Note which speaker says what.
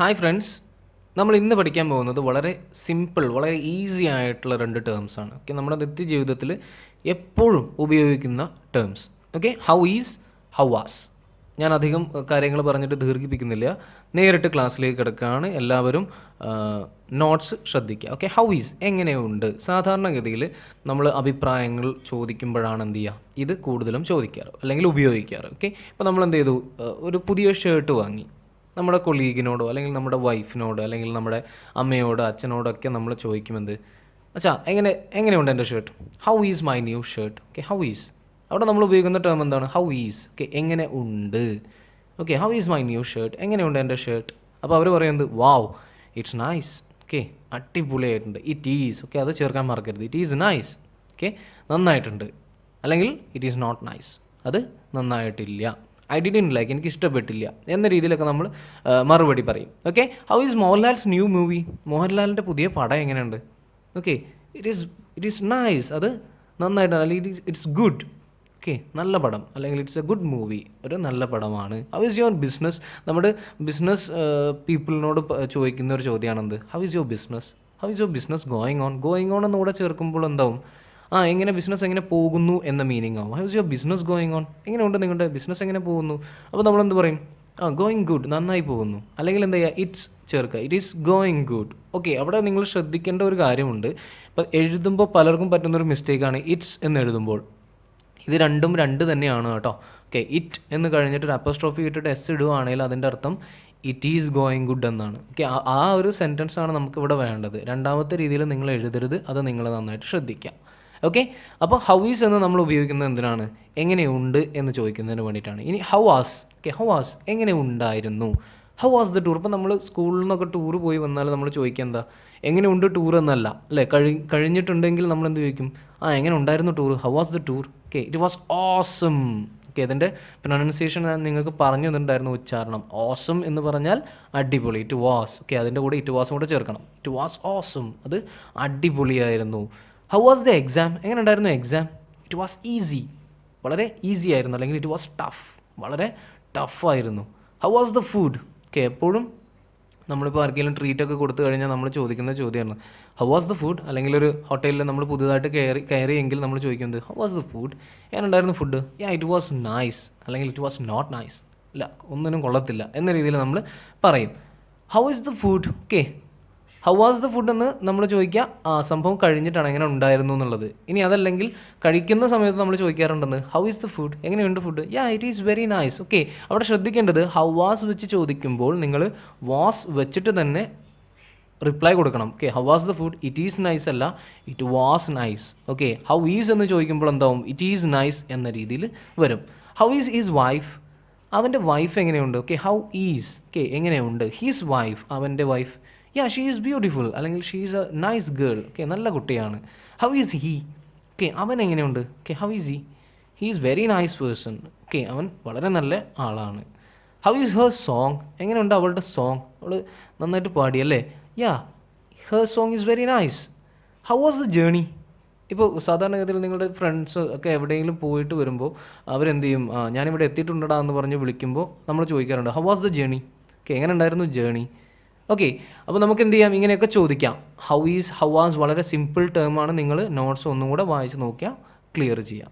Speaker 1: Hi friends, നമ്മൾ ഇന്ന് പഠിക്കാൻ പോകുന്നത് വളരെ സിമ്പിൾ, വളരെ ഈസി ആയിട്ടുള്ള 2 ടേംസാണ്. ഓക്കെ, നമ്മുടെ നിത്യജീവിതത്തിൽ എപ്പോഴും ഉപയോഗിക്കുന്ന terms. Okay, how is, how was. ഞാൻ അധികം കാര്യങ്ങൾ പറഞ്ഞിട്ട് ദീർഘിപ്പിക്കുന്നില്ല, നേരിട്ട് ക്ലാസ്സിലേക്ക് കിടക്കുകയാണ്. എല്ലാവരും നോട്ട്സ് ശ്രദ്ധിക്കുക. ഓക്കെ, ഹൗ ഈസ് എങ്ങനെയുണ്ട്. സാധാരണഗതിയിൽ നമ്മൾ അഭിപ്രായങ്ങൾ ചോദിക്കുമ്പോഴാണ് എന്ത് ചെയ്യുക, ഇത് കൂടുതലും ചോദിക്കാറ് അല്ലെങ്കിൽ ഉപയോഗിക്കാറ്. ഓക്കെ, ഇപ്പോൾ നമ്മൾ എന്ത് ചെയ്തു, ഒരു പുതിയ ഷർട്ട് വാങ്ങി. നമ്മുടെ കൊളീഗിനോടോ അല്ലെങ്കിൽ നമ്മുടെ വൈഫിനോടോ അല്ലെങ്കിൽ നമ്മുടെ അമ്മയോടോ അച്ഛനോടൊക്കെ നമ്മൾ ചോദിക്കുമെന്ത്, അച്ഛാ എങ്ങനെയുണ്ട് എൻ്റെ shirt, how is my new shirt. Okay, how is. അവിടെ നമ്മൾ ഉപയോഗിക്കുന്ന ടേം എന്താണ്, ഹൗ ഈസ്. ഓക്കെ, എങ്ങനെ ഉണ്ട്. Okay, how is my new shirt, എങ്ങനെയുണ്ട് എൻ്റെ ഷർട്ട്. അപ്പോൾ അവർ പറയുന്നത് വാവ്, ഇറ്റ്സ് നൈസ്. ഓക്കെ, അടിപൊളിയായിട്ടുണ്ട്. It is. ഓക്കെ, അത് ചേർക്കാൻ മറക്കരുത്. It is nice. ഓക്കെ, നന്നായിട്ടുണ്ട്. അല്ലെങ്കിൽ ഇറ്റ് ഈസ് നോട്ട് നൈസ്, അത് നന്നായിട്ടില്ല. ഐ ഡിഡ്ന്റ് ലൈക്ക്, എനിക്ക് ഇഷ്ടപ്പെട്ടില്ല എന്ന രീതിയിലൊക്കെ നമ്മൾ മറുപടി പറയും. Okay, how is Mohanlal's new movie. മോഹൻലാലിൻ്റെ പുതിയ പടം എങ്ങനെയുണ്ട്. ഓക്കെ, ഇറ്റ് ഈസ് നൈസ്, അത് നന്നായിട്ടാണ്. അല്ലെങ്കിൽ ഇറ്റ്സ് ഗുഡ്. ഓക്കെ, നല്ല പടം അല്ലെങ്കിൽ ഇറ്റ്സ് എ ഗുഡ് മൂവി, ഒരു നല്ല പടമാണ്. How is your business. നമ്മുടെ ബിസിനസ് പീപ്പിളിനോട് ചോദിക്കുന്ന ഒരു ചോദ്യമാണെന്ത്, how is your business. How is your business going on. Going on എന്ന് കൂടെ ചേർക്കുമ്പോൾ എന്താവും, എങ്ങനെ ബിസിനസ് എങ്ങനെ പോകുന്നു എന്ന മീനിങ് ആവും. How is your business going on. എങ്ങനെയുണ്ട് നിങ്ങളുടെ ബിസിനസ്, എങ്ങനെ പോകുന്നു. അപ്പോൾ നമ്മൾ എന്ത് പറയും, ഗോയിങ് ഗുഡ്, നന്നായി പോകുന്നു. അല്ലെങ്കിൽ എന്താ ചെയ്യുക, ഇറ്റ്സ് ചേർക്കുക, it is going good. Okay, അവിടെ നിങ്ങൾ ശ്രദ്ധിക്കേണ്ട ഒരു കാര്യമുണ്ട്. ഇപ്പോൾ എഴുതുമ്പോൾ പലർക്കും പറ്റുന്നൊരു മിസ്റ്റേക്കാണ് ഇറ്റ്സ് എന്ന് എഴുതുമ്പോൾ. ഇത് രണ്ടും രണ്ട് തന്നെയാണ് കേട്ടോ. ഓക്കെ, ഇറ്റ് എന്ന് കഴിഞ്ഞിട്ട് ഒരു അപ്പോസ്ട്രോഫി ഇട്ടിട്ട് എസ് ഇടുകയാണെങ്കിൽ അതിൻ്റെ അർത്ഥം ഇറ്റ് ഈസ് ഗോയിങ് ഗുഡ് എന്നാണ്. ഓക്കെ, ആ ഒരു സെൻറ്റൻസ് ആണ് നമുക്കിവിടെ വേണ്ടത്. രണ്ടാമത്തെ രീതിയിൽ നിങ്ങൾ എഴുതരുത്, അത് നിങ്ങൾ നന്നായിട്ട് ശ്രദ്ധിക്കുക. ഓക്കെ, അപ്പോൾ ഹൗ ഈസ് എന്ന് നമ്മൾ ഉപയോഗിക്കുന്നത് എന്തിനാണ്, എങ്ങനെയുണ്ട് എന്ന് ചോദിക്കുന്നതിന് വേണ്ടിയിട്ടാണ്. ഇനി how was. Okay, how was, എങ്ങനെ ഉണ്ടായിരുന്നു. How was the tour. ഇപ്പോൾ നമ്മൾ സ്കൂളിൽ നിന്നൊക്കെ ടൂർ പോയി വന്നാൽ നമ്മൾ ചോദിക്കുക എന്താ, എങ്ങനെയുണ്ട് ടൂർ എന്നല്ല അല്ലേ. കഴിഞ്ഞിട്ടുണ്ടെങ്കിൽ നമ്മൾ എന്ത് ചോദിക്കും, എങ്ങനെ ഉണ്ടായിരുന്നു tour, how was the tour. Okay, it was awesome. Okay, ഇതിൻ്റെ പ്രൊനൗൺസിയേഷൻ ഞാൻ നിങ്ങൾക്ക് പറഞ്ഞു തന്നിട്ടുണ്ടായിരുന്നു, ഉച്ചാരണം. ഓസം എന്ന് പറഞ്ഞാൽ അടിപൊളി, ഇറ്റ് വാസ്. ഓക്കെ, അതിൻ്റെ കൂടെ ഇറ്റ് വാസും കൂടെ ചേർക്കണം. ഇറ്റ് വാസ് ഓസം, അത് അടിപൊളിയായിരുന്നു. How was the exam. എങ്ങനെ ഉണ്ടായിരുന്നു എക്സാം. ഇറ്റ് വാസ് ഈസി, വളരെ ഈസി ആയിരുന്നു. അല്ലെങ്കിൽ ഇറ്റ് വാസ് ടഫ്, വളരെ ടഫായിരുന്നു. How was the food. Okay, എപ്പോഴും നമ്മളിപ്പോൾ ആർക്കെങ്കിലും ട്രീറ്റൊക്കെ കൊടുത്തു കഴിഞ്ഞാൽ നമ്മൾ ചോദിക്കുന്ന ചോദ്യമാണ് ഹൗ വാസ് ദ ഫുഡ്. അല്ലെങ്കിൽ ഒരു ഹോട്ടലിൽ നമ്മൾ പുതുതായിട്ട് കയറിയെങ്കിൽ നമ്മൾ ചോദിക്കുന്നത് ഹൗ വാസ് ദ ഫുഡ്, എങ്ങനെ ഉണ്ടായിരുന്നു ഫുഡ്. ഇറ്റ് വാസ് നൈസ്, അല്ലെങ്കിൽ ഇറ്റ് വാസ് നോട്ട് നൈസ്, ഇല്ല ഒന്നിനും കൊള്ളത്തില്ല എന്ന രീതിയിൽ നമ്മൾ പറയും. How is the food. Okay, how was the food എന്ന് നമ്മൾ ചോദിക്കുക സംഭവം കഴിഞ്ഞിട്ടാണ് എങ്ങനെ ഉണ്ടായിരുന്നു എന്നുള്ളത്. ഇനി അതല്ലെങ്കിൽ കഴിക്കുന്ന സമയത്ത് നമ്മൾ ചോദിക്കാറുണ്ടെന്ന് ഹൗ ഈസ് ദ ഫുഡ്, എങ്ങനെയുണ്ട് food. It is very nice. Okay, അവിടെ ശ്രദ്ധിക്കേണ്ടത് ഹൗ വാസ് വെച്ച് ചോദിക്കുമ്പോൾ നിങ്ങൾ വാസ് വെച്ചിട്ട് തന്നെ റിപ്ലൈ കൊടുക്കണം. Okay, how was the food, it is nice അല്ല, it was nice. Okay, how is എന്ന് ചോദിക്കുമ്പോൾ എന്താവും, ഇറ്റ് ഈസ് നൈസ് എന്ന രീതിയിൽ വരും. How is his wife. അവൻ്റെ വൈഫ് എങ്ങനെയുണ്ട്. Okay, how is. ഓക്കെ, എങ്ങനെയുണ്ട്. ഹിസ് വൈഫ്, അവൻ്റെ വൈഫ്. ഷീ ഈസ് ബ്യൂട്ടിഫുൾ, അല്ലെങ്കിൽ she is a nice girl. Okay, നല്ല കുട്ടിയാണ്. How is he. ഓക്കെ, അവൻ എങ്ങനെയുണ്ട്. Okay, how is he is very nice person. Okay, അവൻ വളരെ നല്ല ആളാണ്. How is her song. എങ്ങനെയുണ്ട് അവളുടെ സോങ്, അവൾ നന്നായിട്ട് പാടിയല്ലേ. Her song is very nice. How was the journey. ഇപ്പോൾ സാധാരണഗതിയിൽ നിങ്ങളുടെ ഫ്രണ്ട്സ് ഒക്കെ എവിടെയെങ്കിലും പോയിട്ട് വരുമ്പോൾ അവരെന്ത് ചെയ്യും, ഞാനിവിടെ എത്തിയിട്ടുണ്ടടാ എന്ന് പറഞ്ഞ് വിളിക്കുമ്പോൾ നമ്മൾ ചോദിക്കാറുണ്ട് how was the journey. Okay, എങ്ങനെ ഉണ്ടായിരുന്നു ജേണി. ഓക്കെ, അപ്പോൾ നമുക്ക് എന്ത് ചെയ്യാം, ഇങ്ങനെയൊക്കെ ചോദിക്കാം. ഹൗ ഈസ്, ഹൗ വാസ് വളരെ സിമ്പിൾ ടേമാണ്. നിങ്ങൾ നോട്ട്സ് ഒന്നും കൂടെ വായിച്ച് നോക്കിയാൽ ക്ലിയർ ചെയ്യാം.